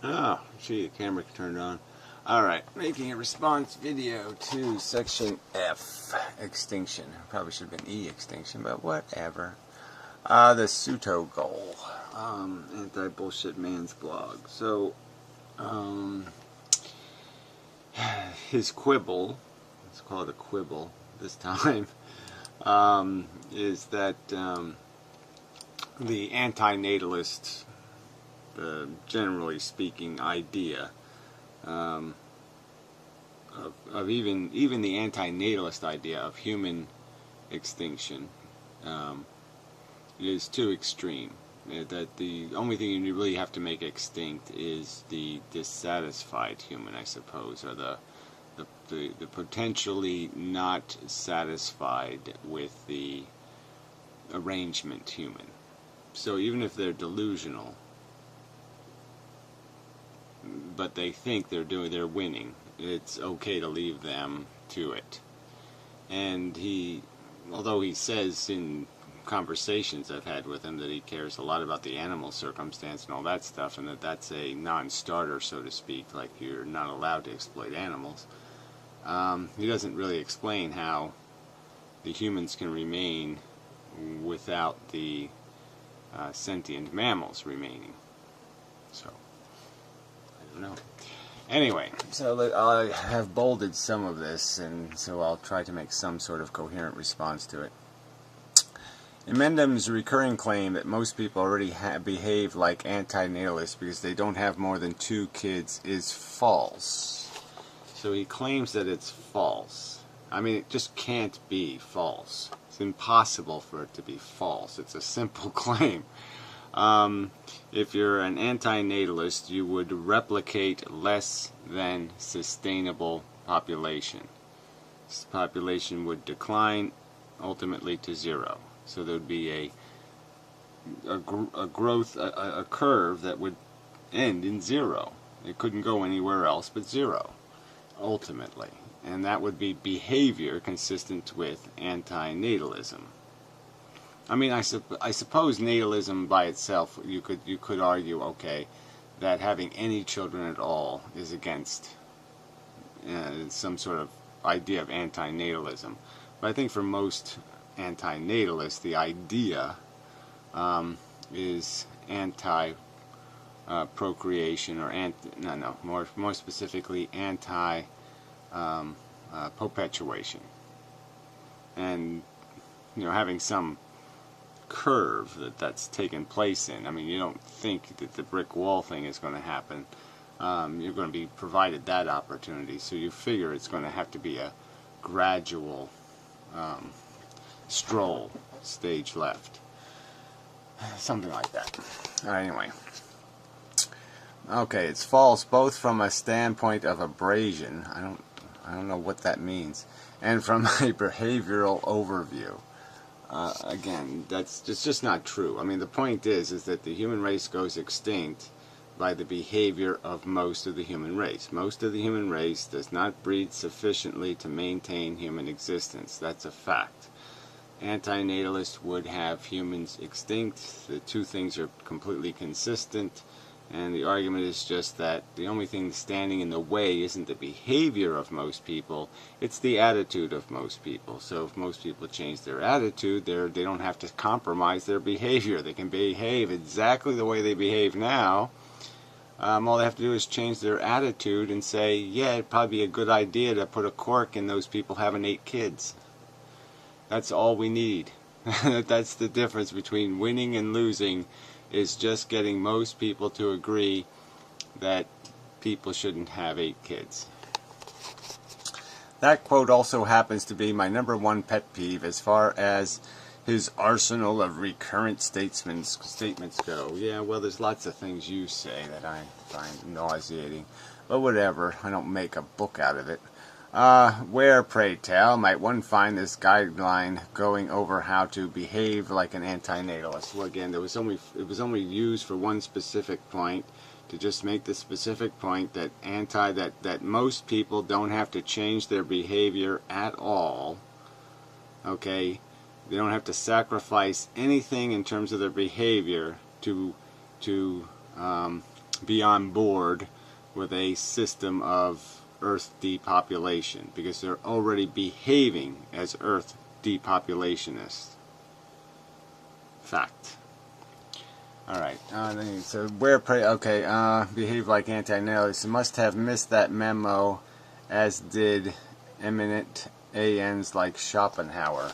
Oh, gee, the camera turned on. Alright, making a response video to Section F, Extinction. Probably should have been E, Extinction, but whatever. The Pseudo goal. AntiBullshitMan's blog. So, his quibble, let's call it a quibble this time, is that the anti-natalist, generally speaking, idea of even the anti-natalist idea of human extinction is too extreme. That the only thing you really have to make extinct is the dissatisfied human, I suppose, or the potentially not satisfied with the arrangement human. So even if they're delusional, but they think they're winning, it's okay to leave them to it. And although he says in conversations I've had with him that he cares a lot about the animal circumstance and all that stuff, and that's a non-starter, so to speak, like you're not allowed to exploit animals, he doesn't really explain how the humans can remain without the sentient mammals remaining. So I don't know. Anyway, so I have bolded some of this, and so I'll try to make some sort of coherent response to it. Inmendham's recurring claim that most people already behave like anti-natalists because they don't have more than 2 kids is false. So he claims that it's false. I mean, it just can't be false. It's impossible for it to be false. It's a simple claim. If you're an anti-natalist, you would replicate less than sustainable population. This population would decline ultimately to 0. So there would be a growth, a curve that would end in 0. It couldn't go anywhere else but 0, ultimately. And that would be behavior consistent with anti-natalism. I mean, I suppose natalism by itself, you could argue, okay, that having any children at all is against some sort of idea of anti-natalism. But I think for most anti-natalists, the idea is anti-procreation, or more specifically anti-perpetuation, and having some curve that's taken place in. I mean, you don't think that the brick wall thing is going to happen. You're going to be provided that opportunity, so you figure it's going to have to be a gradual stroll, stage left, something like that. Anyway, okay, it's false both from a standpoint of abrasion, I don't know what that means, and from a behavioral overview. Again, it's just not true. I mean, the point is that the human race goes extinct by the behavior of most of the human race. Most of the human race does not breed sufficiently to maintain human existence. That's a fact. Anti-natalists would have humans extinct. The two things are completely consistent, and the argument is just that the only thing standing in the way isn't the behavior of most people, it's the attitude of most people. So if most people change their attitude, they don't have to compromise their behavior. They can behave exactly the way they behave now. All they have to do is change their attitude and say, yeah, it'd probably be a good idea to put a cork in those people having 8 kids. That's all we need. That's the difference between winning and losing, is just getting most people to agree that people shouldn't have 8 kids. That quote also happens to be my #1 pet peeve as far as his arsenal of recurrent statements go. Yeah, well, there's lots of things you say that I find nauseating, but whatever, I don't make a book out of it. Where, pray tell, might one find this guideline going over how to behave like an anti-natalist? Well, again, it was only used for one specific point, to just make the specific point that that most people don't have to change their behavior at all. Okay, they don't have to sacrifice anything in terms of their behavior to be on board with a system of Earth depopulation, because they're already behaving as Earth depopulationists. Fact. Alright, so where behave like anti-nihilists must have missed that memo, as did eminent ANs like Schopenhauer.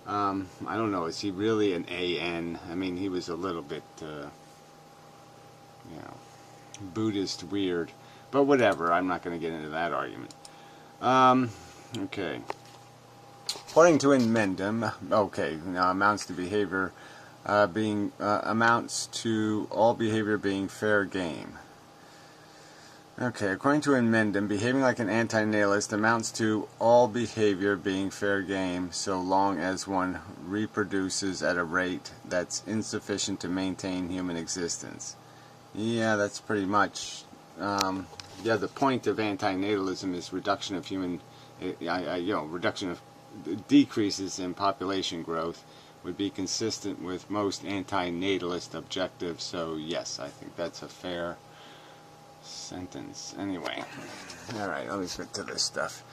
I don't know, is he really an AN? I mean, he was a little bit, Buddhist weird. But whatever, I'm not going to get into that argument. Okay. According to Inmendham, amounts to behavior amounts to all behavior being fair game. Okay, according to Inmendham, behaving like an anti-nihilist amounts to all behavior being fair game so long as one reproduces at a rate that's insufficient to maintain human existence. Yeah, that's pretty much... the point of anti-natalism is reduction of reduction of decreases in population growth would be consistent with most anti-natalist objectives. So yes, I think that's a fair sentence. Anyway, all right, let me get to this stuff.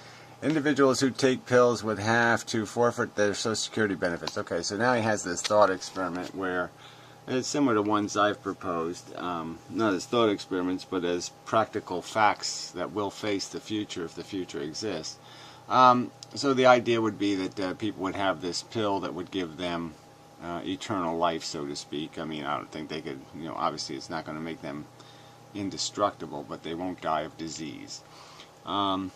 Individuals who take pills would have to forfeit their Social Security benefits. Okay, so now he has this thought experiment where it's similar to ones I've proposed, not as thought experiments, but as practical facts that will face the future if the future exists. So the idea would be that people would have this pill that would give them eternal life, so to speak. I mean, I don't think they could, obviously it's not going to make them indestructible, but they won't die of disease. And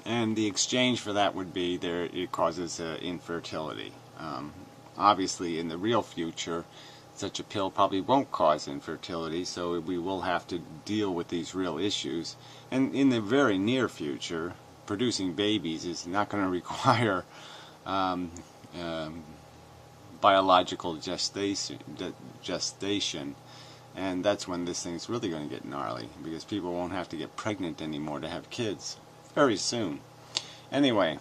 the exchange for that would be it causes infertility. Obviously, in the real future, such a pill probably won't cause infertility, so we will have to deal with these real issues. And in the very near future, producing babies is not going to require biological gestation, and that's when this thing's really going to get gnarly, because people won't have to get pregnant anymore to have kids very soon. Anyway,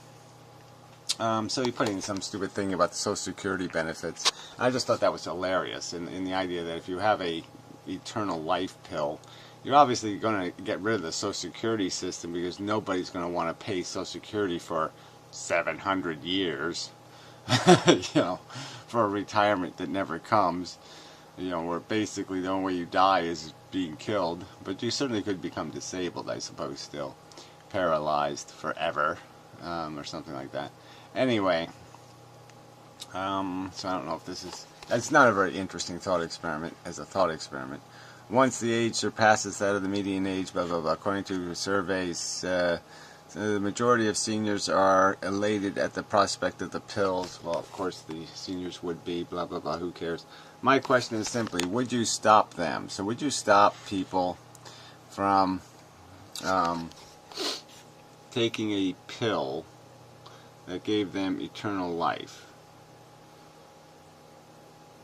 so he put in some stupid thing about the Social Security benefits. I just thought that was hilarious, in the idea that if you have a eternal life pill, you're obviously going to get rid of the Social Security system, because nobody's going to want to pay Social Security for 700 years, for a retirement that never comes, where basically the only way you die is being killed. But you certainly could become disabled, I suppose, still. Paralyzed forever, or something like that. Anyway, so I don't know if this is... It's not a very interesting thought experiment as a thought experiment. Once the age surpasses that of the median age, blah, blah, blah. According to surveys, the majority of seniors are elated at the prospect of the pills. Well, of course the seniors would be, blah, blah, blah, who cares? My question is simply, would you stop them? So would you stop people from taking a pill that gave them eternal life?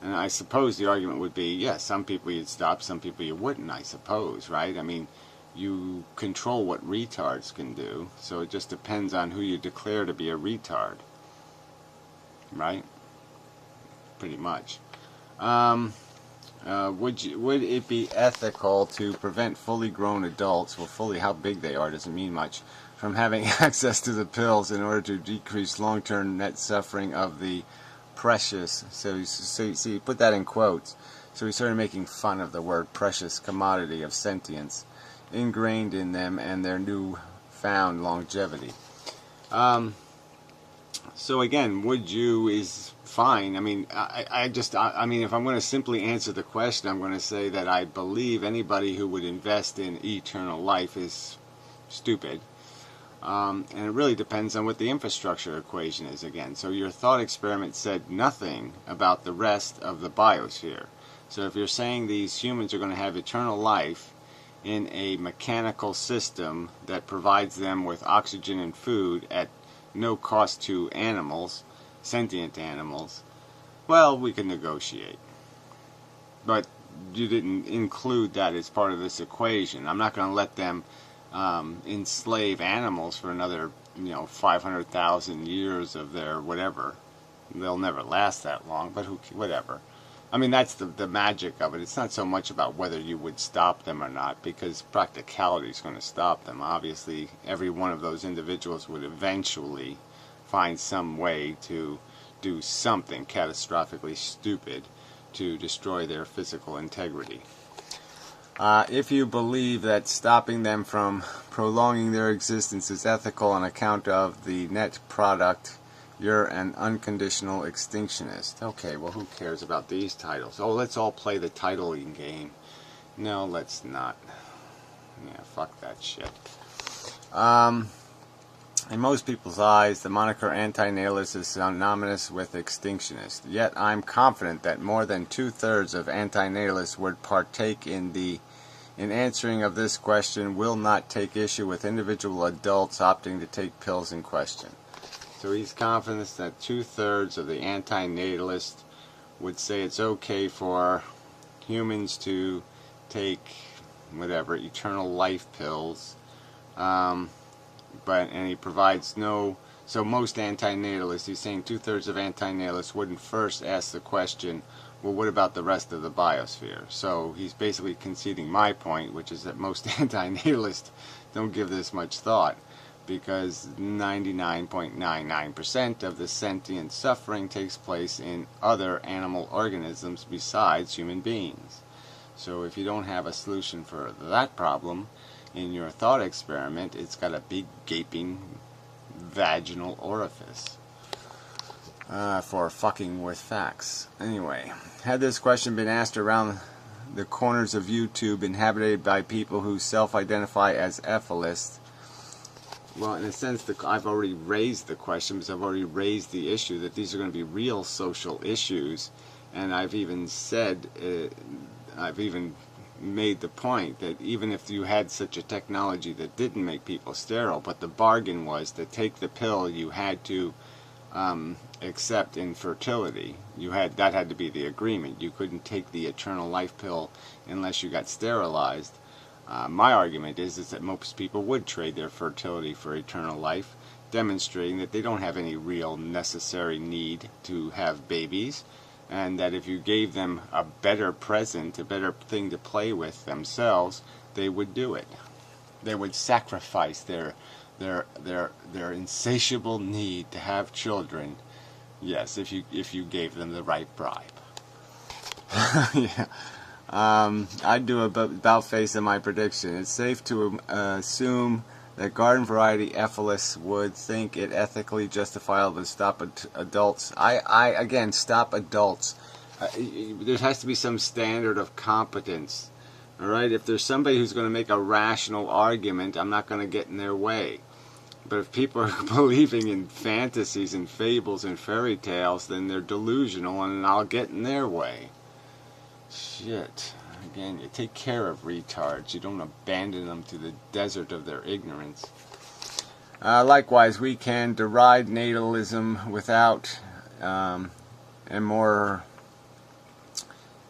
And I suppose the argument would be, yes, some people you'd stop, some people you wouldn't, I suppose, right? I mean, you control what retards can do, so it just depends on who you declare to be a retard, right? Pretty much. Would it be ethical to prevent fully grown adults, well, fully how big they are doesn't mean much, from having access to the pills in order to decrease long-term net suffering of the precious, so you put that in quotes, so we started making fun of the word precious commodity of sentience ingrained in them and their new-found longevity. So again, would you is fine. I mean, I mean, if I'm going to simply answer the question, I'm going to say that I believe anybody who would invest in eternal life is stupid. And it really depends on what the infrastructure equation is again. So your thought experiment said nothing about the rest of the biosphere. So if you're saying these humans are going to have eternal life in a mechanical system that provides them with oxygen and food at no cost to animals, sentient animals, well, we can negotiate. But you didn't include that as part of this equation. I'm not going to let them enslave animals for another 500,000 years of their whatever. They'll never last that long, but whatever. I mean, that's the magic of it. It's not so much about whether you would stop them or not, because practicality is going to stop them. Obviously, every one of those individuals would eventually find some way to do something catastrophically stupid to destroy their physical integrity. If you believe that stopping them from prolonging their existence is ethical on account of the net product, you're an unconditional extinctionist. Okay, well, who cares about these titles? Oh, let's all play the titling game. No, let's not. Yeah, fuck that shit. In most people's eyes, the moniker anti-natalist is synonymous with extinctionist. Yet I'm confident that more than 2/3 of anti-natalists would partake in answering of this question will not take issue with individual adults opting to take pills in question. So he's confident that 2/3 of the anti-natalists would say it's okay for humans to take whatever eternal life pills. And he provides no. So most anti-natalists, he's saying 2/3 of anti-natalists wouldn't first ask the question, well, what about the rest of the biosphere? So he's basically conceding my point, which is that most anti-natalists don't give this much thought, because 99.99% of the sentient suffering takes place in other animal organisms besides human beings. So if you don't have a solution for that problem in your thought experiment, it's got a big gaping vaginal orifice for fucking with facts. Anyway, had this question been asked around the corners of YouTube inhabited by people who self-identify as ethilists, well, in a sense, I've already raised the question, because I've already raised the issue that these are going to be real social issues, and I've even said, I've even made the point that even if you had such a technology that didn't make people sterile, but the bargain was to take the pill, you had to accept infertility. That had to be the agreement. You couldn't take the eternal life pill unless you got sterilized. My argument is that most people would trade their fertility for eternal life, demonstrating that they don't have any real necessary need to have babies, and that if you gave them a better present, a better thing to play with themselves, they would do it. They would sacrifice their insatiable need to have children. Yes, if you gave them the right bribe. Yeah. I'd do a about face in my prediction. It's safe to assume that garden variety ethilists would think it ethically justifiable to stop adults. Again, stop adults. There has to be some standard of competence. All right? If there's somebody who's going to make a rational argument, I'm not going to get in their way. But if people are believing in fantasies and fables and fairy tales, then they're delusional, and I'll get in their way. Shit. Again, you take care of retards. You don't abandon them to the desert of their ignorance. Likewise, we can deride natalism without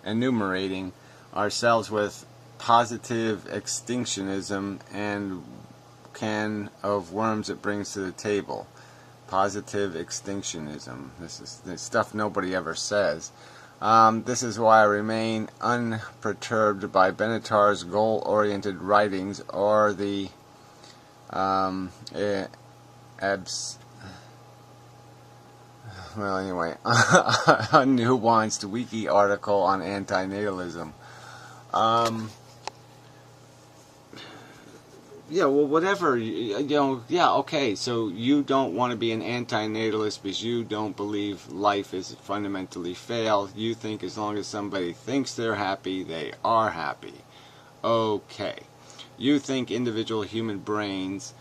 enumerating ourselves with positive extinctionism and can of worms it brings to the table. Positive extinctionism. This is stuff nobody ever says. This is why I remain unperturbed by Benatar's goal-oriented writings or the unnuanced wiki article on antinatalism. Yeah, well, whatever, yeah, okay, so you don't want to be an antinatalist because you don't believe life is fundamentally failed. You think as long as somebody thinks they're happy, they are happy. Okay. You think individual human brains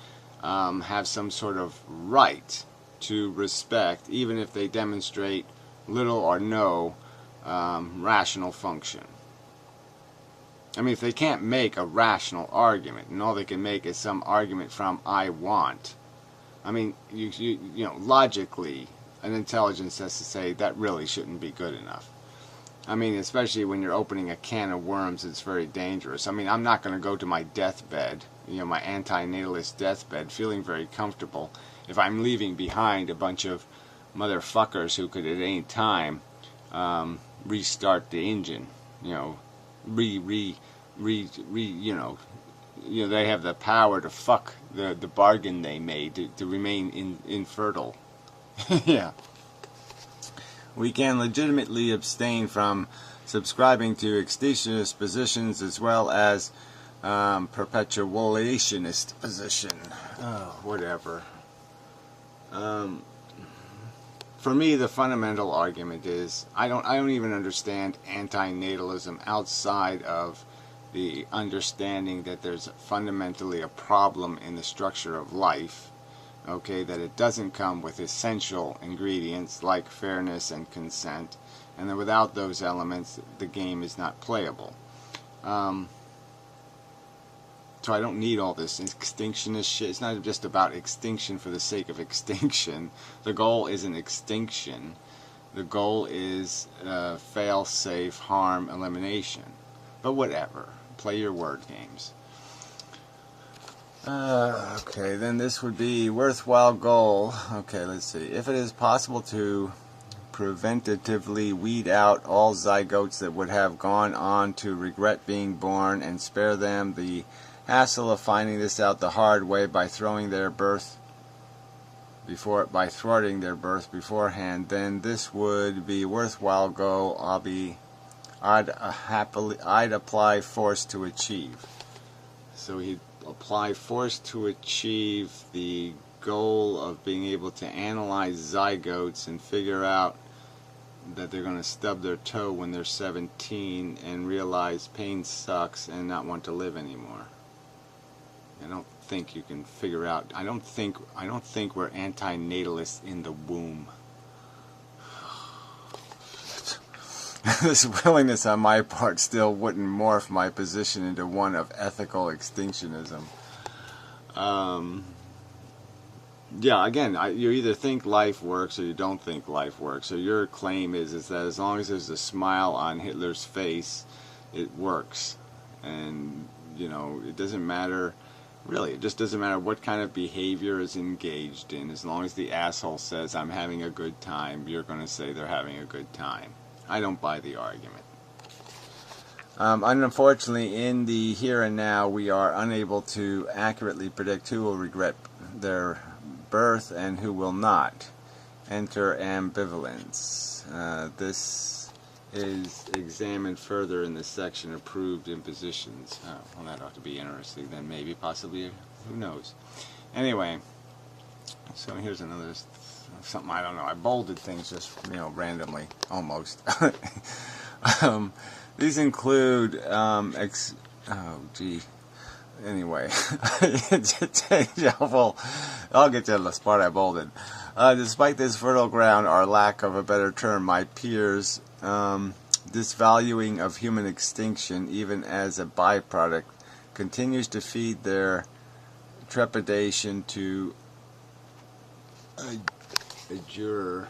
have some sort of right to respect, even if they demonstrate little or no rational function. I mean, if they can't make a rational argument, and all they can make is some argument from "I want," I mean, you know, logically, an intelligence has to say that really shouldn't be good enough. I mean, especially when you're opening a can of worms, it's very dangerous. I mean, I'm not going to go to my deathbed, you know, my antinatalist deathbed, feeling very comfortable if I'm leaving behind a bunch of motherfuckers who could at any time, restart the engine, you know, you know, they have the power to fuck the bargain they made to remain infertile. Yeah. We can legitimately abstain from subscribing to extinctionist positions as well as perpetuationist position. Oh, whatever. For me, the fundamental argument is I don't even understand antinatalism outside of the understanding that there's fundamentally a problem in the structure of life. Okay, that it doesn't come with essential ingredients like fairness and consent, and that without those elements, the game is not playable. So I don't need all this extinctionist shit. It's not just about extinction for the sake of extinction. The goal isn't extinction. The goal is fail-safe harm elimination. But whatever. Play your word games. Okay, then this would be worthwhile goal. Okay, let's see. If it is possible to preventatively weed out all zygotes that would have gone on to regret being born and spare them the hassle of finding this out the hard way by thwarting their birth beforehand, then this would be worthwhile goal. I'd apply force to achieve. So he'd apply force to achieve the goal of being able to analyze zygotes and figure out that they're going to stub their toe when they're 17 and realize pain sucks and not want to live anymore. I don't think you can figure out. I don't think we're antinatalists in the womb. This willingness on my part still wouldn't morph my position into one of ethical extinctionism. Yeah, again, you either think life works or you don't think life works. So your claim is that as long as there's a smile on Hitler's face, it works. And, you know, it doesn't matter, really, it just doesn't matter what kind of behavior is engaged in. As long as the asshole says, I'm having a good time, you're going to say they're having a good time. I don't buy the argument. Unfortunately, in the here and now, we are unable to accurately predict who will regret their birth and who will not. Enter ambivalence. This is examined further in the section approved impositions. Oh, well, that ought to be interesting then, maybe, possibly, who knows. Anyway, so here's another something I don't know. I bolded things just, you know, randomly, almost. These include, anyway, I'll get to the part I bolded. Despite this fertile ground, or lack of a better term, my peers' disvaluing of human extinction, even as a byproduct, continues to feed their trepidation to adjure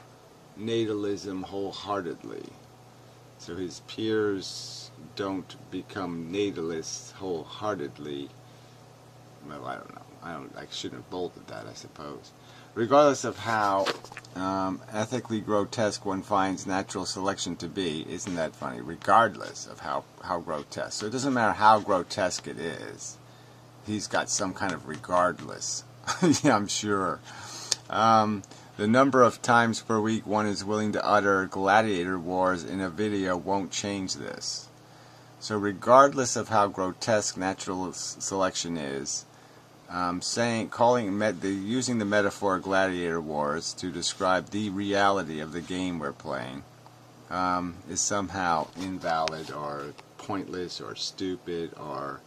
natalism wholeheartedly. So his peers don't become natalists wholeheartedly. Well, I don't know. I shouldn't have bolded that, I suppose. Regardless of how ethically grotesque one finds natural selection to be, isn't that funny? Regardless of how grotesque. So it doesn't matter how grotesque it is. He's got some kind of regardless. Yeah, I'm sure. The number of times per week one is willing to utter gladiator wars in a video won't change this. So regardless of how grotesque natural selection is, using the metaphor gladiator wars to describe the reality of the game we're playing is somehow invalid or pointless or stupid or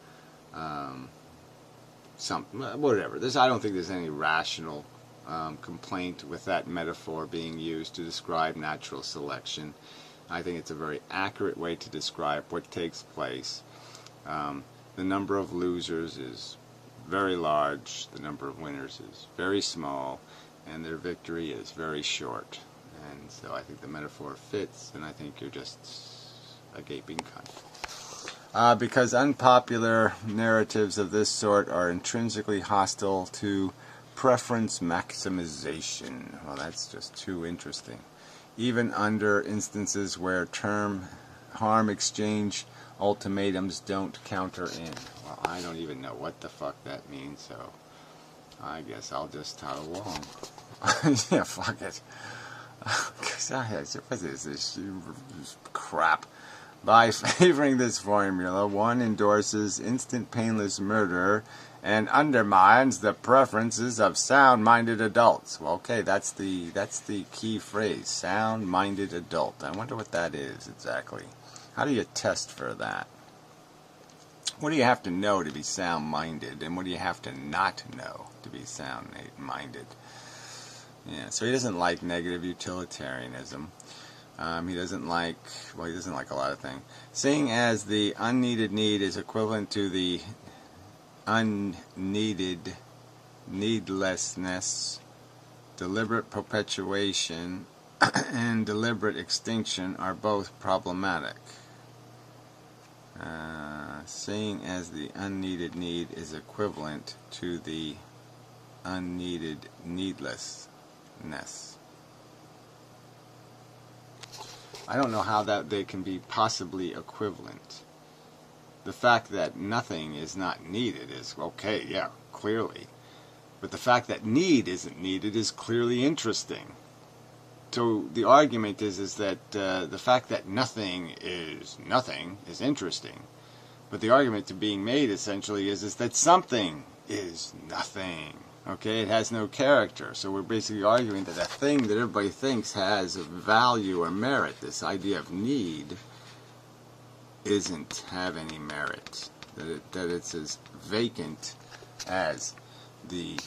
whatever. I don't think there's any rational complaint with that metaphor being used to describe natural selection. I think it's a very accurate way to describe what takes place. The number of losers is very large, the number of winners is very small, and their victory is very short. And so I think the metaphor fits, and I think you're just a gaping cunt. Because unpopular narratives of this sort are intrinsically hostile to preference maximization. Well, that's just too interesting. even under instances where term harm exchange ultimatums don't counter in. Well, I don't even know what the fuck that means, so I guess I'll just tell along. Yeah, fuck it. What is this crap? By favoring this formula, one endorses instant painless murder and undermines the preferences of sound-minded adults. Well, okay, that's the key phrase, sound-minded adult. I wonder what that is exactly. How do you test for that? What do you have to know to be sound-minded, and what do you have to not know to be sound-minded? Yeah, so he doesn't like negative utilitarianism. He doesn't like a lot of things. Seeing as the unneeded need is equivalent to the unneeded needlessness, deliberate perpetuation and deliberate extinction are both problematic. Seeing as the unneeded need is equivalent to the unneeded needlessness. I don't know how that they can be possibly equivalent. The fact that nothing is not needed is okay, yeah, clearly. But the fact that need isn't needed is clearly interesting. So the argument is that the fact that nothing is interesting. But the argument being made essentially is that something is nothing. Okay, it has no character. So we're basically arguing that a thing that everybody thinks has value or merit, this idea of need, isn't have any merit. That it's as vacant as the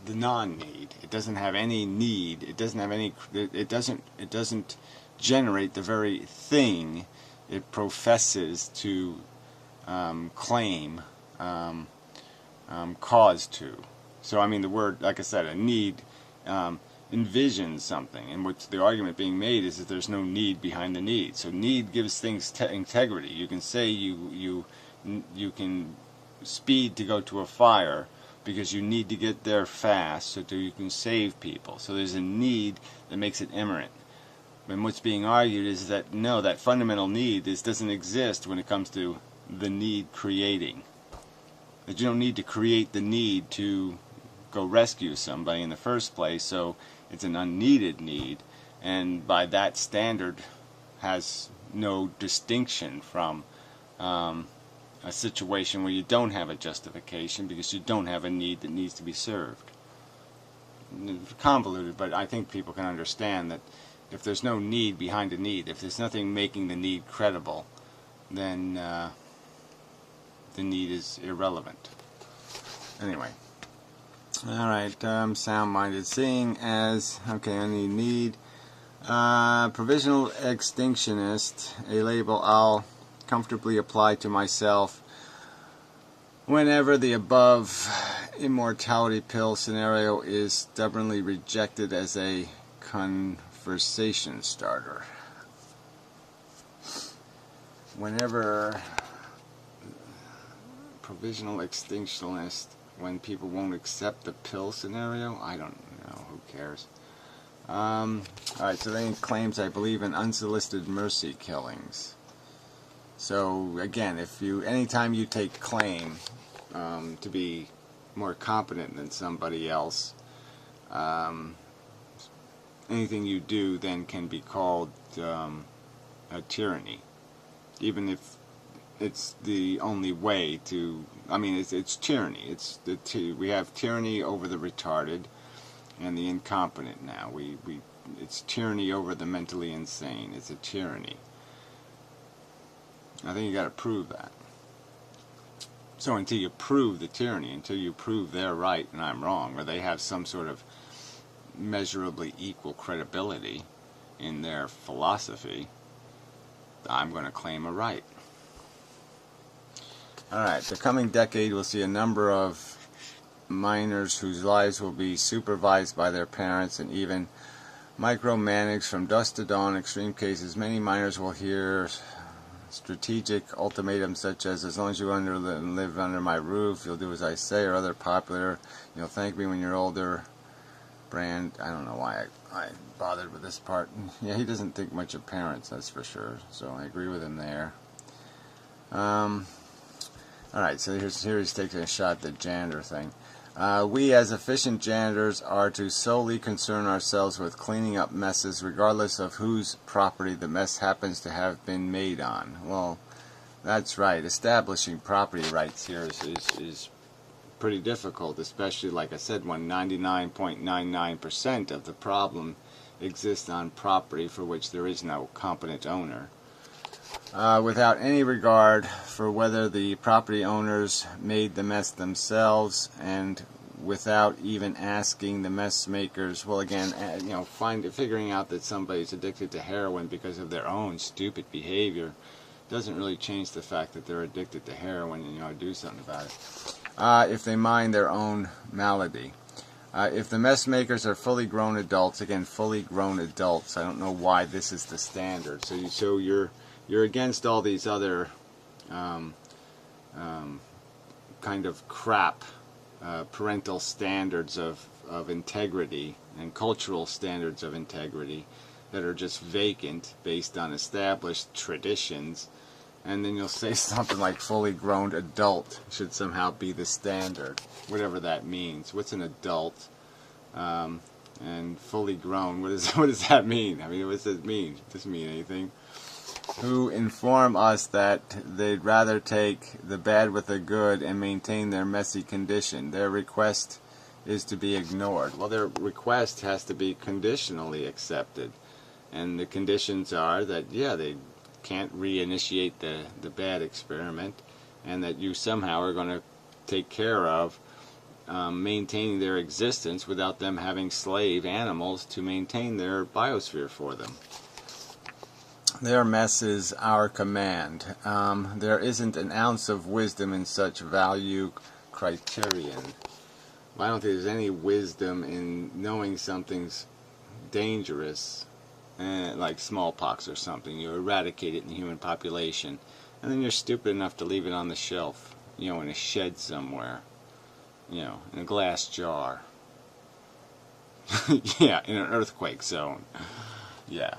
non-need. It doesn't have any need. It doesn't have any. It doesn't generate the very thing it professes to claim. Cause to. So I mean the word, like I said, a need envisions something, and what's the argument being made is that there's no need behind the need. So need gives things integrity. You can say you can speed to go to a fire because you need to get there fast so that you can save people. So there's a need that makes it imminent. And what's being argued is that no, that fundamental need doesn't exist when it comes to the need creating. That you don't need to create the need to go rescue somebody in the first place, so it's an unneeded need, and by that standard has no distinction from a situation where you don't have a justification because you don't have a need that needs to be served. It's convoluted, but I think people can understand that if there's no need behind a need, if there's nothing making the need credible, then the need is irrelevant. Anyway. Alright, sound-minded. Seeing as, okay, I need provisional extinctionist, a label I'll comfortably apply to myself whenever the above immortality pill scenario is stubbornly rejected as a conversation starter. Whenever provisional extinctionist, when people won't accept the pill scenario, I don't know, who cares. Alright, so then he claims I believe in unsolicited mercy killings. So again, anytime you take claim to be more competent than somebody else, anything you do then can be called a tyranny, even if it's the only way to. I mean, it's tyranny. We have tyranny over the retarded and the incompetent now. It's tyranny over the mentally insane. It's a tyranny. I think you got to prove that. So until you prove the tyranny, until you prove they're right and I'm wrong, or they have some sort of measurably equal credibility in their philosophy, I'm going to claim a right. Alright, the coming decade will see a number of minors whose lives will be supervised by their parents and even micromanaged from dusk to dawn. In extreme cases, many minors will hear strategic ultimatums such as long as you live under my roof, you'll do as I say, or other popular, you'll thank me when you're older, brand. I don't know why I bothered with this part. Yeah, he doesn't think much of parents, that's for sure. So I agree with him there. Alright, so here he's taking a shot at the janitor thing. We as efficient janitors are to solely concern ourselves with cleaning up messes regardless of whose property the mess happens to have been made on. Well, that's right. Establishing property rights here is pretty difficult, especially, like I said, when 99.99% of the problem exists on property for which there is no competent owner. Without any regard for whether the property owners made the mess themselves, and without even asking the mess makers, well, again, figuring out that somebody's addicted to heroin because of their own stupid behavior doesn't really change the fact that they're addicted to heroin and do something about it. If they mind their own malady. If the mess makers are fully grown adults, again, fully grown adults, I don't know why this is the standard. So you're against all these other kind of crap parental standards of integrity and cultural standards of integrity that are just vacant based on established traditions, and then you'll say something like fully grown adult should somehow be the standard, whatever that means. What's an adult? And fully grown, what does that mean? I mean, what does it mean? It doesn't mean anything. Who inform us that they'd rather take the bad with the good and maintain their messy condition. Their request is to be ignored. Well, their request has to be conditionally accepted. And the conditions are that, yeah, they can't reinitiate the bad experiment, and that you somehow are going to take care of maintaining their existence without them having slave animals to maintain their biosphere for them. Their mess is our command. There isn't an ounce of wisdom in such value criterion. I don't think there's any wisdom in knowing something's dangerous, like smallpox or something. You eradicate it in the human population, and then you're stupid enough to leave it on the shelf, in a shed somewhere, in a glass jar. Yeah, in an earthquake zone. Yeah,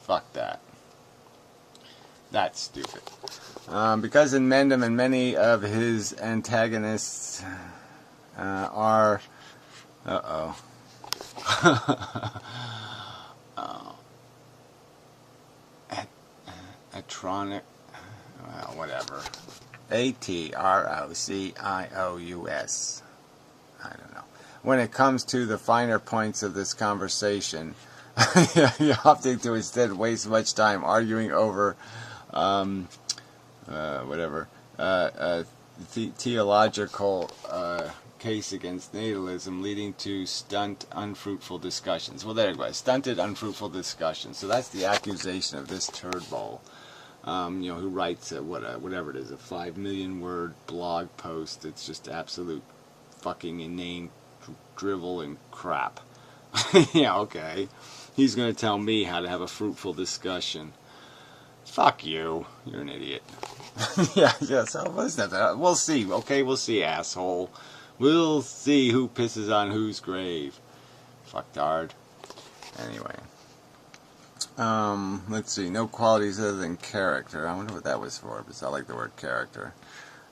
fuck that. That's stupid. Because Inmendham and many of his antagonists are... Atronic... Well, whatever. Atrocious. I don't know. When it comes to the finer points of this conversation, you opting to instead waste much time arguing over theological case against natalism, leading to unfruitful discussions. Well, there you go. Stunted, unfruitful discussions. So that's the accusation of this turd bowl, who writes whatever it is, a 5 million word blog post. It's just absolute fucking inane drivel and crap. Yeah, okay. He's going to tell me how to have a fruitful discussion. Fuck you. You're an idiot. Yeah, so what's that? We'll see, okay? We'll see, asshole. We'll see who pisses on whose grave. Fucktard. Anyway. Let's see. No qualities other than character. I wonder what that was for, because I like the word character.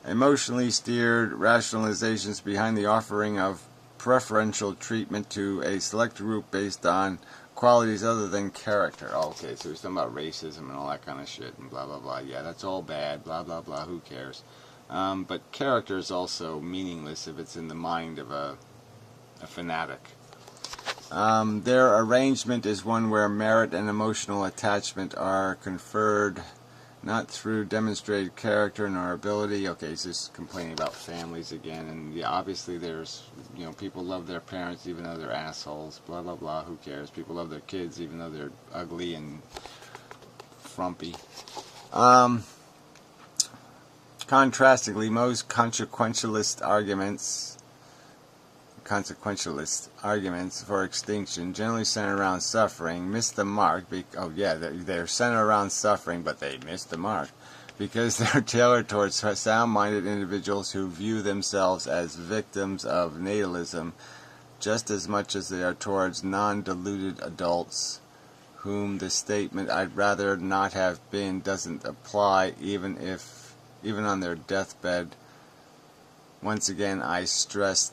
Emotionally steered rationalizations behind the offering of preferential treatment to a select group based on qualities other than character. Oh, okay, so he's talking about racism and all that kind of shit and blah, blah, blah. Yeah, that's all bad, blah, blah, blah, who cares? But character is also meaningless if it's in the mind of a fanatic. Their arrangement is one where merit and emotional attachment are conferred not through demonstrated character nor ability. Okay, he's just complaining about families again, and yeah, obviously there's, people love their parents even though they're assholes, blah, blah, blah, who cares? People love their kids even though they're ugly and frumpy. Contrastingly, most consequentialist arguments for extinction generally center around suffering miss the mark. They're centered around suffering, but they miss the mark because they're tailored towards sound-minded individuals who view themselves as victims of natalism just as much as they are towards non-deluded adults whom the statement "I'd rather not have been" doesn't apply, even on their deathbed. Once again, I stress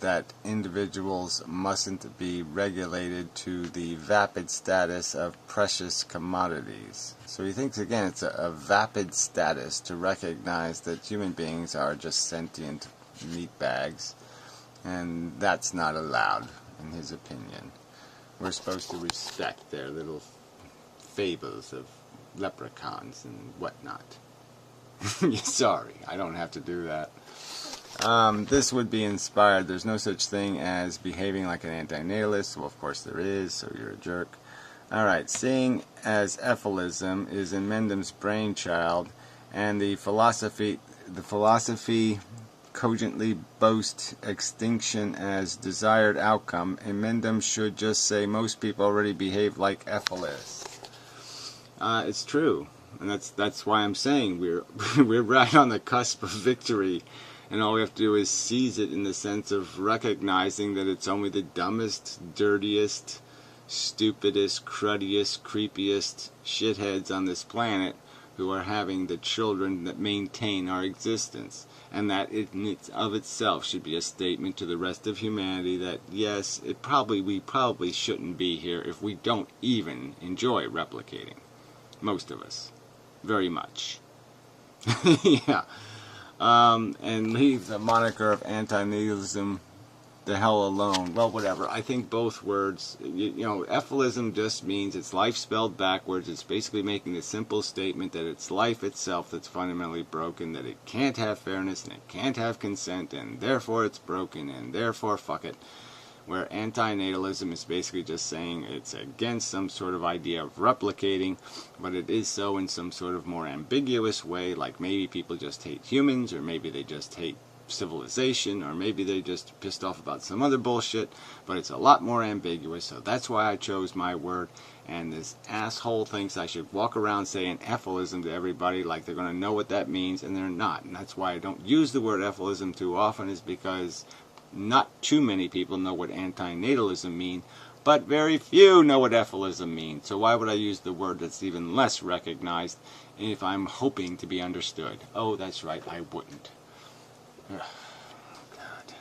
that individuals mustn't be regulated to the vapid status of precious commodities. So he thinks, again, it's a vapid status to recognize that human beings are just sentient meat bags, and that's not allowed, in his opinion. We're supposed to respect their little fables of leprechauns and whatnot. Sorry, I don't have to do that. This would be inspired. There's no such thing as behaving like an anti-natalist. Well, of course there is, so you're a jerk. Alright, seeing as ephilism is Inmendham's brainchild, and the philosophy cogently boasts extinction as desired outcome, Inmendham should just say most people already behave like ephilists. It's true, and that's why I'm saying we're right on the cusp of victory, and all we have to do is seize it in the sense of recognizing that it's only the dumbest, dirtiest, stupidest, cruddiest, creepiest shitheads on this planet who are having the children that maintain our existence. And that in of itself should be a statement to the rest of humanity that, yes, we probably shouldn't be here if we don't even enjoy replicating. Most of us. Very much. Yeah. And leave the moniker of anti-natalism the hell alone. Well, whatever. I think both words, ephilism just means it's life spelled backwards. It's basically making the simple statement that it's life itself that's fundamentally broken, that it can't have fairness and it can't have consent, and therefore it's broken, and therefore fuck it. Where anti-natalism is basically just saying it's against some sort of idea of replicating, but it is so in some sort of more ambiguous way, like maybe people just hate humans, or maybe they just hate civilization, or maybe they just pissed off about some other bullshit, but it's a lot more ambiguous, so that's why I chose my word. And this asshole thinks I should walk around saying ephilism to everybody like they're going to know what that means, and they're not. And that's why I don't use the word ephilism too often, is because not too many people know what anti-natalism means, but very few know what ephilism means. So why would I use the word that's even less recognized if I'm hoping to be understood? Oh, that's right, I wouldn't. Ugh, God.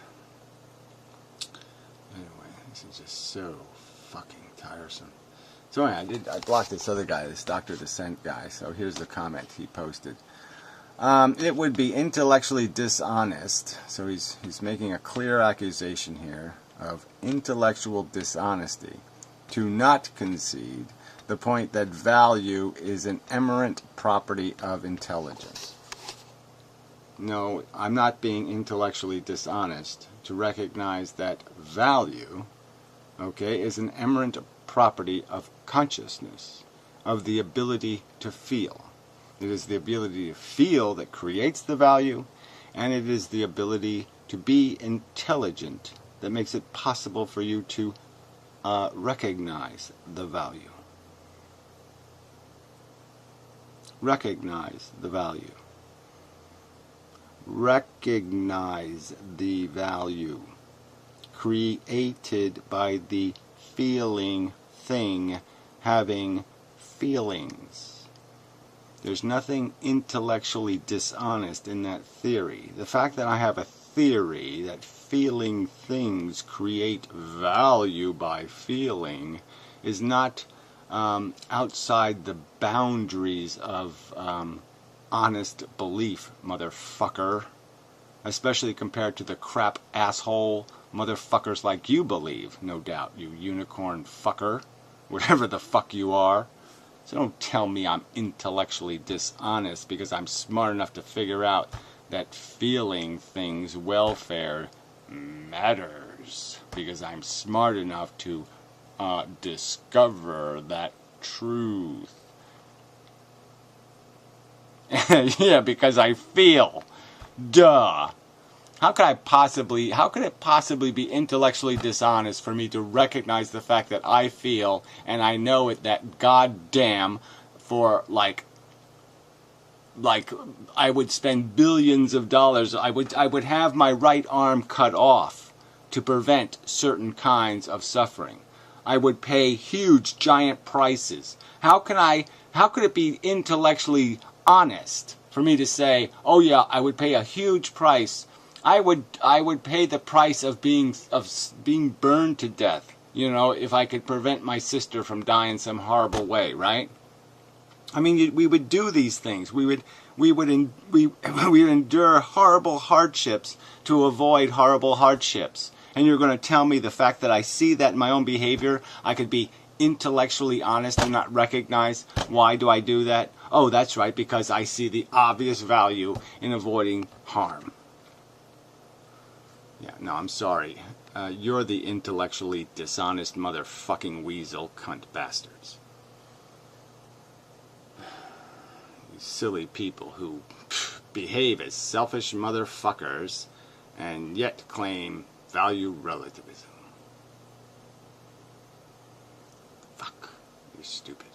Anyway, this is just so fucking tiresome. So anyway, I blocked this other guy, this Dr. Dissent guy, so here's the comment he posted. It would be intellectually dishonest, so he's making a clear accusation here of intellectual dishonesty, to not concede the point that value is an emergent property of intelligence. No, I'm not being intellectually dishonest to recognize that value, okay, is an emergent property of consciousness, of the ability to feel. It is the ability to feel that creates the value, and it is the ability to be intelligent that makes it possible for you to recognize the value. Recognize the value. Recognize the value created by the feeling thing having feelings. There's nothing intellectually dishonest in that theory. The fact that I have a theory that feeling things create value by feeling is not outside the boundaries of honest belief, motherfucker. Especially compared to the crap asshole motherfuckers like you believe, no doubt, you unicorn fucker. Whatever the fuck you are. So don't tell me I'm intellectually dishonest because I'm smart enough to figure out that feeling things' welfare matters. Because I'm smart enough to discover that truth. Yeah, because I feel. Duh. How could it possibly be intellectually dishonest for me to recognize the fact that I feel, and I know it, that goddamn, for like I would spend billions of dollars, I would have my right arm cut off to prevent certain kinds of suffering. I would pay huge, giant prices. How could it be intellectually honest for me to say, oh yeah, I would pay a huge price. I would pay the price of being burned to death, you know, if I could prevent my sister from dying some horrible way, right? I mean, we would do these things. We would endure horrible hardships to avoid horrible hardships. And you're going to tell me the fact that I see that in my own behavior, I could be intellectually honest and not recognize why do I do that? Oh, that's right, because I see the obvious value in avoiding harm. Yeah, no, I'm sorry. You're the intellectually dishonest motherfucking weasel cunt bastards. You silly people who behave as selfish motherfuckers and yet claim value relativism. Fuck. You're stupid.